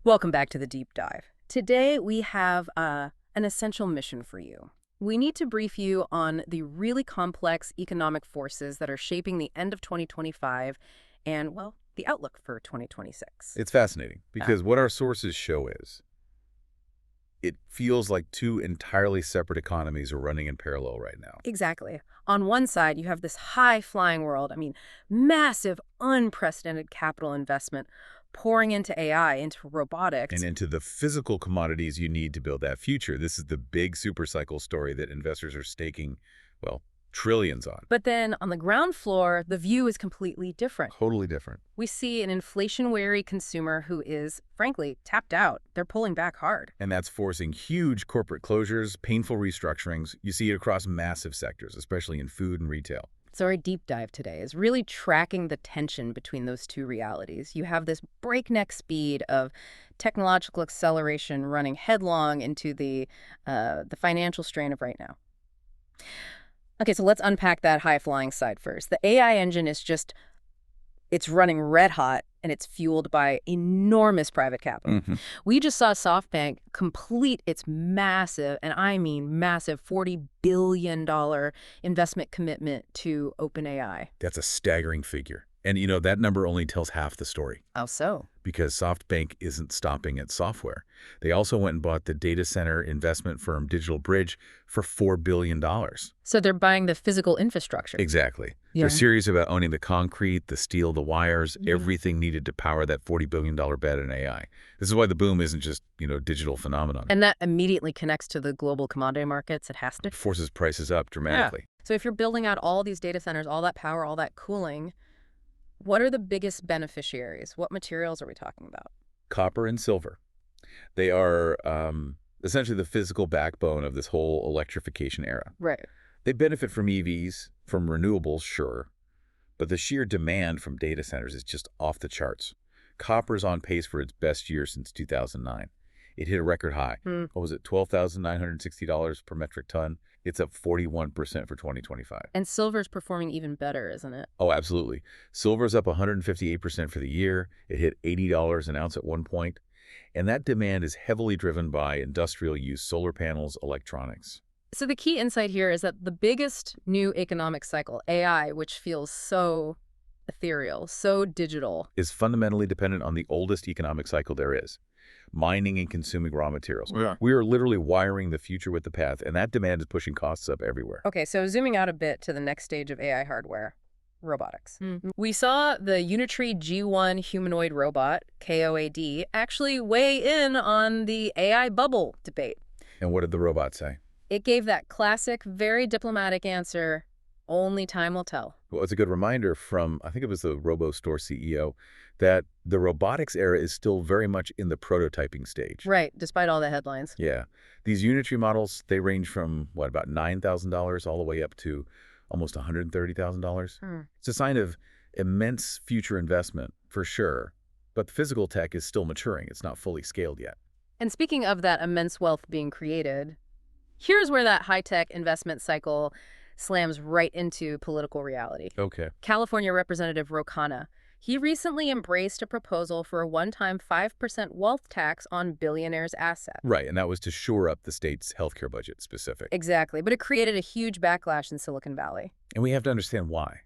Welcome back to the deep dive. Today we have an essential mission for you. We need to brief you on the really complex economic forces that are shaping the end of 2025 and, well, the outlook for 2026. It's fascinating because what our sources show is it feels like two entirely separate economies are running in parallel right now. Exactly. On one side, you have this high-flying world, massive, unprecedented capital investment pouring into AI, into robotics. And into the physical commodities you need to build that future. This is the big supercycle story that investors are staking, well, trillions on. But then on the ground floor, the view is completely different. Totally different. We see an inflation-wary consumer who is, frankly, tapped out. They're pulling back hard. And that's forcing huge corporate closures, painful restructurings. You see it across massive sectors, especially in food and retail. So our deep dive today is really tracking the tension between those two realities. You have this breakneck speed of technological acceleration running headlong into the financial strain of right now. Okay, so let's unpack that high-flying side first. The AI engine is it's running red hot, and it's fueled by enormous private capital. We just saw SoftBank complete its massive, and I mean massive, $40 billion investment commitment to OpenAI. That's a staggering figure. And, that number only tells half the story. How so? Because SoftBank isn't stopping at software. They also went and bought the data center investment firm DigitalBridge for $4 billion. So they're buying the physical infrastructure. Exactly. Yeah. They're serious about owning the concrete, the steel, the wires, everything needed to power that $40 billion bet in AI. This is why the boom isn't just, digital phenomenon. And that immediately connects to the global commodity markets. It has to. It forces prices up dramatically. Yeah. So if you're building out all these data centers, all that power, all that cooling, what are the biggest beneficiaries? What materials are we talking about? Copper and silver. They are essentially the physical backbone of this whole electrification era. Right. They benefit from EVs, from renewables, sure, but the sheer demand from data centers is just off the charts. Copper's on pace for its best year since 2009. It hit a record high. What was it, $12,960 per metric ton? It's up 41% for 2025. And silver's performing even better, isn't it? Oh, absolutely. Silver's up 158% for the year. It hit $80 an ounce at one point. And that demand is heavily driven by industrial use, solar panels, electronics. So the key insight here is that the biggest new economic cycle, AI, which feels so ethereal, so digital, is fundamentally dependent on the oldest economic cycle there is. Mining and consuming raw materials. Yeah. We are literally wiring the future with the path, and that demand is pushing costs up everywhere. Okay, so zooming out a bit to the next stage of AI hardware, robotics. We saw the Unitree G1 humanoid robot, KOAD, actually weigh in on the AI bubble debate. And what did the robot say? It gave that classic, very diplomatic answer, only time will tell. Well, it's a good reminder from, I think it was the RoboStore CEO, that the robotics era is still very much in the prototyping stage. Right, despite all the headlines. Yeah. These Unitree models, they range from, about $9,000 all the way up to almost $130,000. It's a sign of immense future investment, for sure. But the physical tech is still maturing. It's not fully scaled yet. And speaking of that immense wealth being created, here's where that high-tech investment cycle slams right into political reality. Okay. California Representative Ro Khanna, he recently embraced a proposal for a one-time 5% wealth tax on billionaires' assets. Right, and that was to shore up the state's healthcare budget specific. Exactly, but it created a huge backlash in Silicon Valley. And we have to understand why.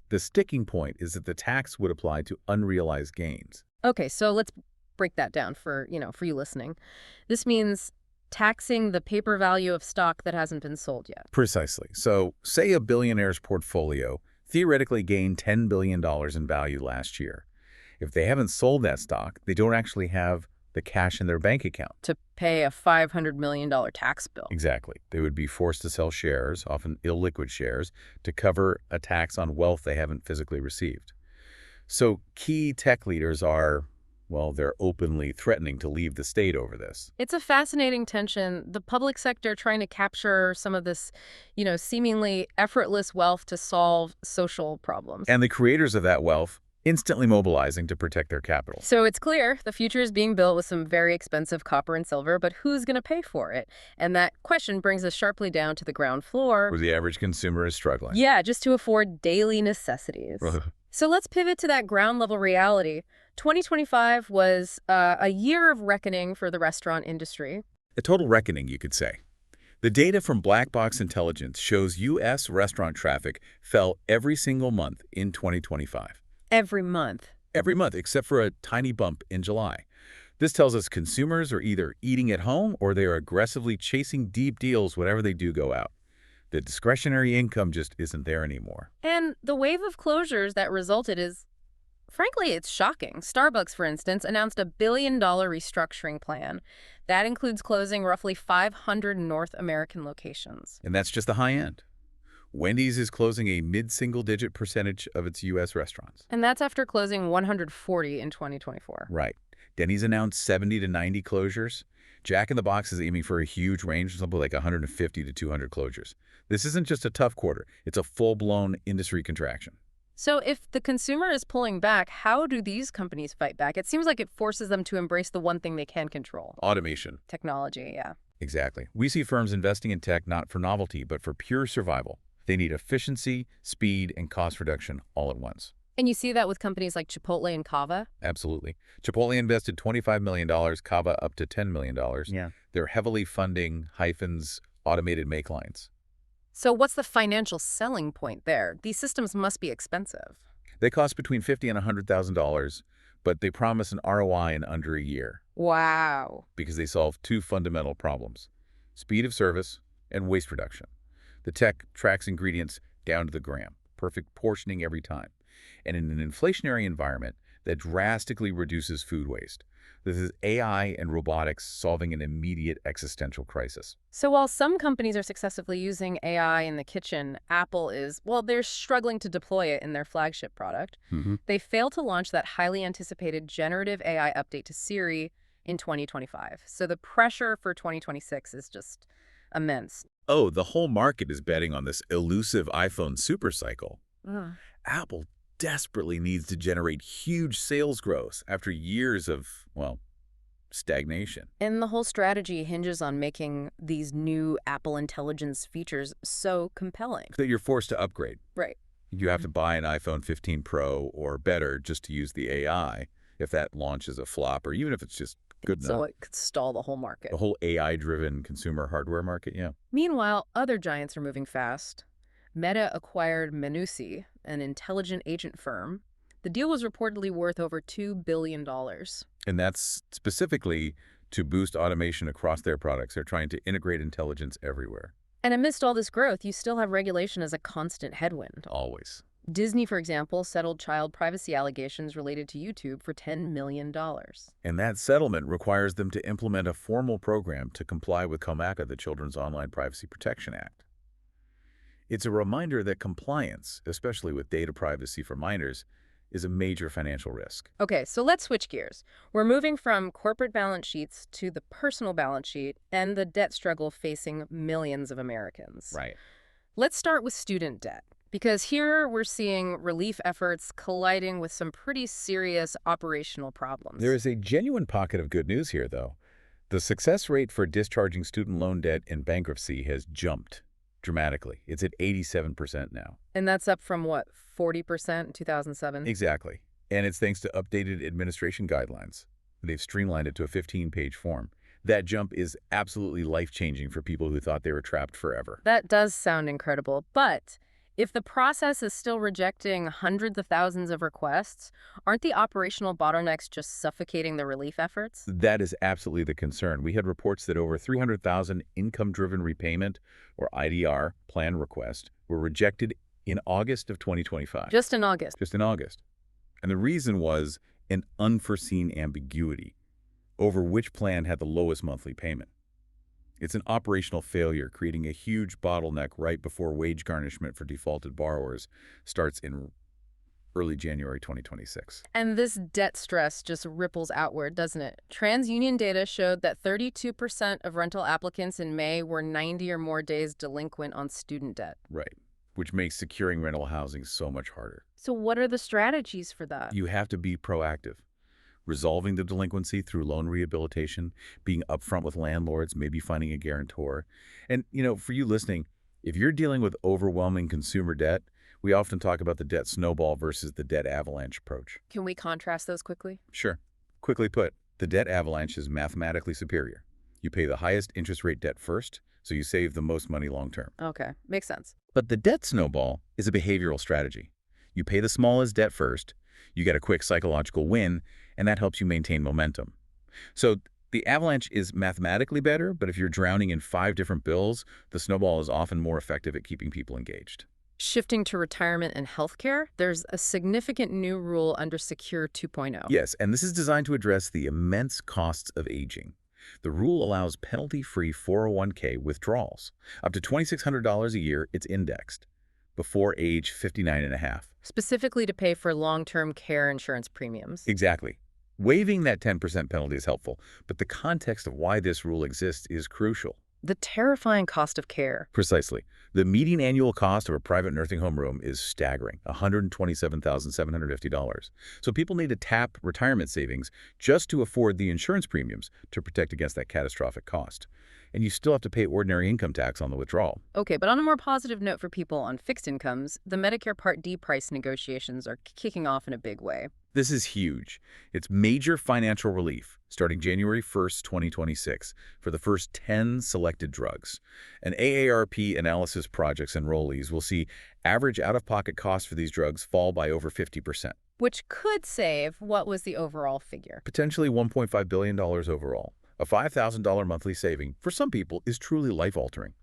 The sticking point is that the tax would apply to unrealized gains. Okay, so let's break that down for you listening. This means taxing the paper value of stock that hasn't been sold yet. Precisely. So say a billionaire's portfolio theoretically gained $10 billion in value last year. If they haven't sold that stock, they don't actually have the cash in their bank account to pay a $500 million tax bill. Exactly. They would be forced to sell shares, often illiquid shares, to cover a tax on wealth they haven't physically received. So key tech leaders are, well, they're openly threatening to leave the state over this. It's a fascinating tension. The public sector trying to capture some of this, seemingly effortless wealth to solve social problems. And the creators of that wealth instantly mobilizing to protect their capital. So it's clear the future is being built with some very expensive copper and silver, but who's going to pay for it? And that question brings us sharply down to the ground floor. Where the average consumer is struggling. Yeah, just to afford daily necessities. So let's pivot to that ground level reality. 2025 was a year of reckoning for the restaurant industry. A total reckoning, you could say. The data from Black Box Intelligence shows U.S. restaurant traffic fell every single month in 2025. Every month. Every month, except for a tiny bump in July. This tells us consumers are either eating at home or they are aggressively chasing deep deals whenever they do go out. The discretionary income just isn't there anymore. And the wave of closures that resulted is, frankly, it's shocking. Starbucks, for instance, announced a $1 billion restructuring plan. That includes closing roughly 500 North American locations. And that's just the high end. Wendy's is closing a mid-single-digit percentage of its U.S. restaurants. And that's after closing 140 in 2024. Right. Denny's announced 70 to 90 closures. Jack in the Box is aiming for a huge range, something like 150 to 200 closures. This isn't just a tough quarter. It's a full-blown industry contraction. So if the consumer is pulling back, how do these companies fight back? It seems like it forces them to embrace the one thing they can control. Automation. Technology, yeah. Exactly. We see firms investing in tech not for novelty, but for pure survival. They need efficiency, speed, and cost reduction all at once. And you see that with companies like Chipotle and Cava? Absolutely. Chipotle invested $25 million, Cava up to $10 million. Yeah. They're heavily funding Hyphen's automated make lines. So what's the financial selling point there? These systems must be expensive. They cost between $50,000 and $100,000, but they promise an ROI in under a year. Wow. Because they solve two fundamental problems: speed of service and waste reduction. The tech tracks ingredients down to the gram, perfect portioning every time. And in an inflationary environment, that drastically reduces food waste. This is AI and robotics solving an immediate existential crisis. So while some companies are successfully using AI in the kitchen, Apple is, well, they're struggling to deploy it in their flagship product. They failed to launch that highly anticipated generative AI update to Siri in 2025. So the pressure for 2026 is just immense. Oh, the whole market is betting on this elusive iPhone supercycle. Apple desperately needs to generate huge sales growth after years of, well, stagnation. And the whole strategy hinges on making these new Apple Intelligence features so compelling. That you're forced to upgrade. Right. You have to buy an iPhone 15 Pro or better just to use the AI if that launch is a flop, or even if it's just good enough. So it could stall the whole market. The whole AI-driven consumer hardware market, yeah. Meanwhile, other giants are moving fast. Meta acquired Menusi, an intelligent agent firm. The deal was reportedly worth over $2 billion. And that's specifically to boost automation across their products. They're trying to integrate intelligence everywhere. And amidst all this growth, you still have regulation as a constant headwind. Always. Disney, for example, settled child privacy allegations related to YouTube for $10 million. And that settlement requires them to implement a formal program to comply with COMACA, the Children's Online Privacy Protection Act. It's a reminder that compliance, especially with data privacy for minors, is a major financial risk. Okay, so let's switch gears. We're moving from corporate balance sheets to the personal balance sheet and the debt struggle facing millions of Americans. Right. Let's start with student debt, because here we're seeing relief efforts colliding with some pretty serious operational problems. There is a genuine pocket of good news here, though. The success rate for discharging student loan debt in bankruptcy has jumped dramatically. It's at 87% now. And that's up from, what, 40% in 2007? Exactly. And it's thanks to updated administration guidelines. They've streamlined it to a 15-page form. That jump is absolutely life-changing for people who thought they were trapped forever. That does sound incredible, but if the process is still rejecting hundreds of thousands of requests, aren't the operational bottlenecks just suffocating the relief efforts? That is absolutely the concern. We had reports that over 300,000 income-driven repayment, or IDR, plan requests were rejected in August of 2025. Just in August. Just in August. And the reason was an unforeseen ambiguity over which plan had the lowest monthly payment. It's an operational failure, creating a huge bottleneck right before wage garnishment for defaulted borrowers starts in early January 2026. And this debt stress just ripples outward, doesn't it? TransUnion data showed that 32% of rental applicants in May were 90 or more days delinquent on student debt. Right, which makes securing rental housing so much harder. So what are the strategies for that? You have to be proactive. Resolving the delinquency through loan rehabilitation, being upfront with landlords, maybe finding a guarantor. And, for you listening, if you're dealing with overwhelming consumer debt, We often talk about the debt snowball versus the debt avalanche approach. Can we contrast those quickly? Sure. Quickly put, the debt avalanche is mathematically superior. You pay the highest interest rate debt first, so you save the most money long term. Okay, makes sense. But the debt snowball is a behavioral strategy. You pay the smallest debt first, you get a quick psychological win, and that helps you maintain momentum. So the avalanche is mathematically better, but if you're drowning in 5 different bills, the snowball is often more effective at keeping people engaged. Shifting to retirement and healthcare, there's a significant new rule under Secure 2.0. Yes, and this is designed to address the immense costs of aging. The rule allows penalty-free 401k withdrawals. Up to $2,600 a year, it's indexed, before age 59 and a half. Specifically to pay for long-term care insurance premiums. Exactly. Waiving that 10% penalty is helpful, but the context of why this rule exists is crucial. The terrifying cost of care. Precisely. The median annual cost of a private nursing home room is staggering, $127,750. So people need to tap retirement savings just to afford the insurance premiums to protect against that catastrophic cost. And you still have to pay ordinary income tax on the withdrawal. Okay, but on a more positive note for people on fixed incomes, the Medicare Part D price negotiations are kicking off in a big way. This is huge. It's major financial relief starting January 1st, 2026 for the first 10 selected drugs. An AARP analysis project's enrollees will see average out-of-pocket costs for these drugs fall by over 50%. Which could save, what was the overall figure? Potentially $1.5 billion overall. A $5,000 monthly saving, for some people, is truly life-altering.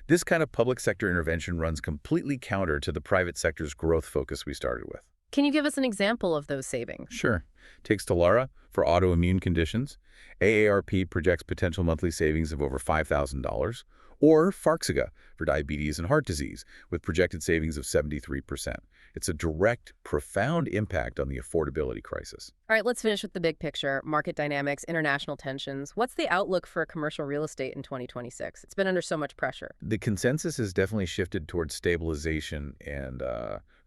This kind of public sector intervention runs completely counter to the private sector's growth focus we started with. Can you give us an example of those savings? Sure. Take Stelara for autoimmune conditions. AARP projects potential monthly savings of over $5,000. Or Farxiga for diabetes and heart disease, with projected savings of 73%. It's a direct, profound impact on the affordability crisis. All right, let's finish with the big picture. Market dynamics, international tensions. What's the outlook for commercial real estate in 2026? It's been under so much pressure. The consensus has definitely shifted towards stabilization and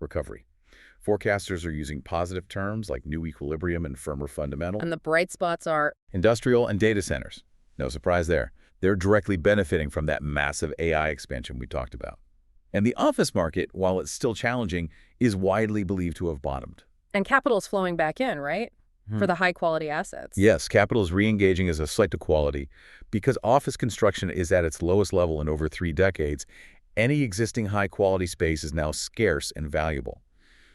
recovery. Forecasters are using positive terms like new equilibrium and firmer fundamental. And the bright spots are Industrial and data centers. No surprise there. They're directly benefiting from that massive AI expansion we talked about. And the office market, while it's still challenging, is widely believed to have bottomed. and capital's flowing back in, right? For the high-quality assets. Yes, capital is re-engaging as a flight to quality. Because office construction is at its lowest level in over 3 decades, any existing high-quality space is now scarce and valuable.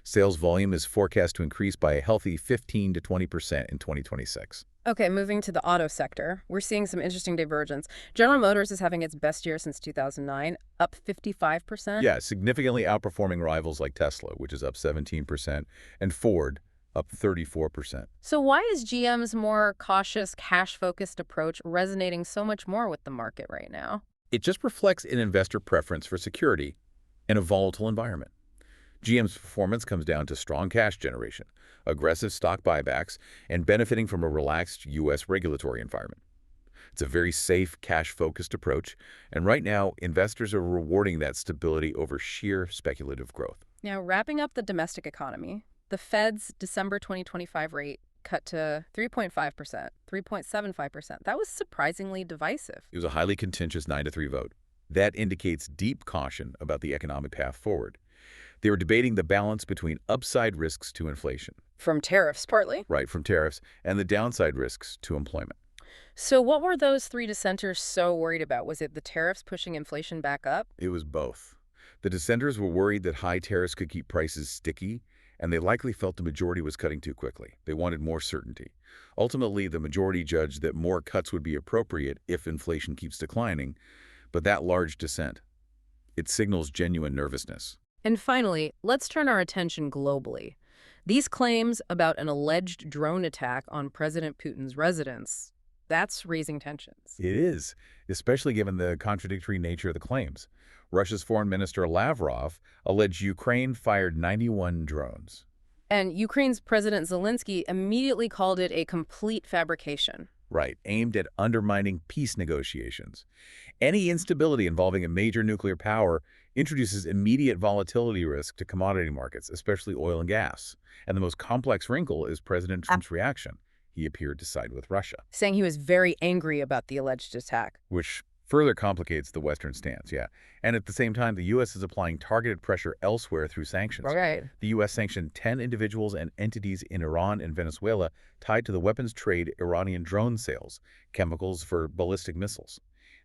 Sales volume is forecast to increase by a healthy 15 to 20% in 2026. Okay, moving to the auto sector, we're seeing some interesting divergence. General Motors is having its best year since 2009, up 55%. Yeah, significantly outperforming rivals like Tesla, which is up 17%, and Ford, up 34%. So why is GM's more cautious, cash-focused approach resonating so much more with the market right now? It just reflects an investor preference for security in a volatile environment. GM's performance comes down to strong cash generation, aggressive stock buybacks, and benefiting from a relaxed U.S. regulatory environment. It's a very safe, cash-focused approach, and right now, investors are rewarding that stability over sheer speculative growth. Now, wrapping up the domestic economy, the Fed's December 2025 rate cut to 3.5%, 3.75%. That was surprisingly divisive. It was a highly contentious 9-3 vote. That indicates deep caution about the economic path forward. They were debating the balance between upside risks to inflation. From tariffs, partly. Right, from tariffs, and the downside risks to employment. So what were those three dissenters so worried about? Was it the tariffs pushing inflation back up? It was both. The dissenters were worried that high tariffs could keep prices sticky, and they likely felt the majority was cutting too quickly. They wanted more certainty. Ultimately, the majority judged that more cuts would be appropriate if inflation keeps declining, but that large dissent, it signals genuine nervousness. And finally, let's turn our attention globally. These claims about an alleged drone attack on President Putin's residence, that's raising tensions. It is, especially given the contradictory nature of the claims. Russia's Foreign Minister Lavrov alleged Ukraine fired 91 drones. And Ukraine's President Zelensky immediately called it a complete fabrication. Right, aimed at undermining peace negotiations. Any instability involving a major nuclear power introduces immediate volatility risk to commodity markets, especially oil and gas. And the most complex wrinkle is President Trump's reaction. He appeared to side with Russia. Saying he was very angry about the alleged attack. Which Further complicates the Western stance, yeah. And at the same time, the U.S. is applying targeted pressure elsewhere through sanctions. Right. The U.S. sanctioned 10 individuals and entities in Iran and Venezuela tied to the weapons trade Iranian drone sales, chemicals for ballistic missiles.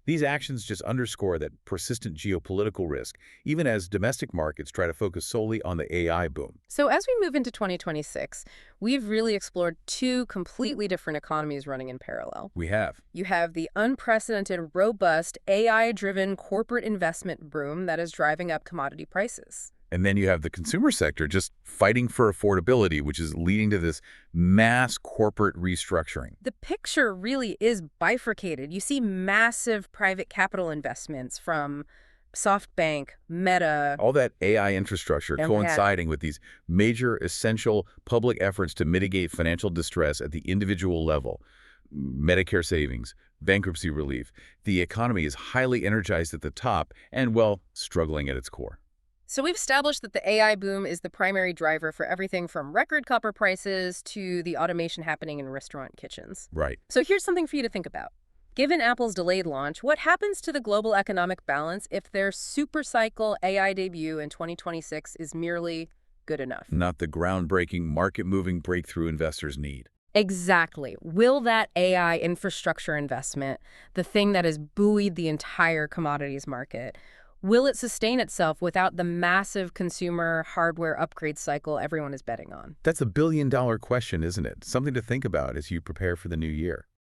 These actions just underscore that persistent geopolitical risk, even as domestic markets try to focus solely on the AI boom. So as we move into 2026, we've really explored two completely different economies running in parallel. We have. You have the unprecedented, robust, AI-driven corporate investment boom that is driving up commodity prices. And then you have the consumer sector just fighting for affordability, which is leading to this mass corporate restructuring. The picture really is bifurcated. You see massive private capital investments from SoftBank, Meta. All that AI infrastructure And coinciding with these major essential public efforts to mitigate financial distress at the individual level. Medicare savings, bankruptcy relief. The economy is highly energized at the top and, well, struggling at its core. So we've established that the AI boom is the primary driver for everything from record copper prices to the automation happening in restaurant kitchens. Right. So here's something for you to think about. Given Apple's delayed launch, what happens to the global economic balance if their supercycle AI debut in 2026 is merely good enough? Not the groundbreaking, market-moving breakthrough investors need. Exactly. Will that AI infrastructure investment, the thing that has buoyed the entire commodities market, will it sustain itself without the massive consumer hardware upgrade cycle everyone is betting on? That's a billion-dollar question, isn't it? Something to think about as you prepare for the new year.